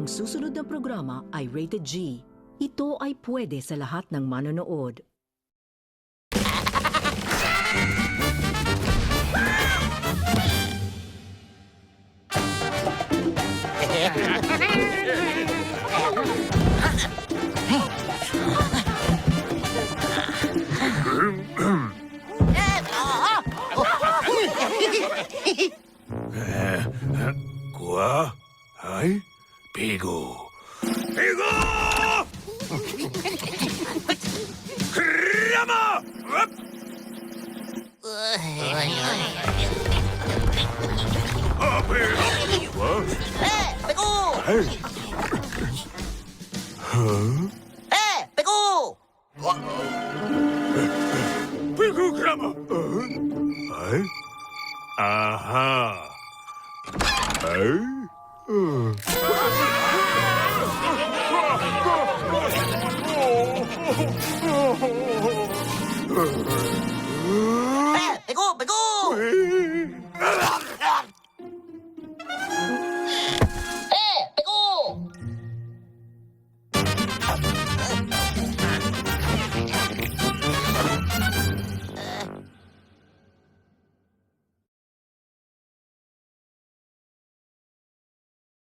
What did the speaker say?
Ang susunod na programa ay rated G. Ito ay pwede sa lahat ng manonood. Kuha? Ay? Pigo. Pigo! Krama! Up! Ape! What? Piku! Ay? Huh? Piku! Pigo krama! Ay? Aha! Ay? Piku! Piku!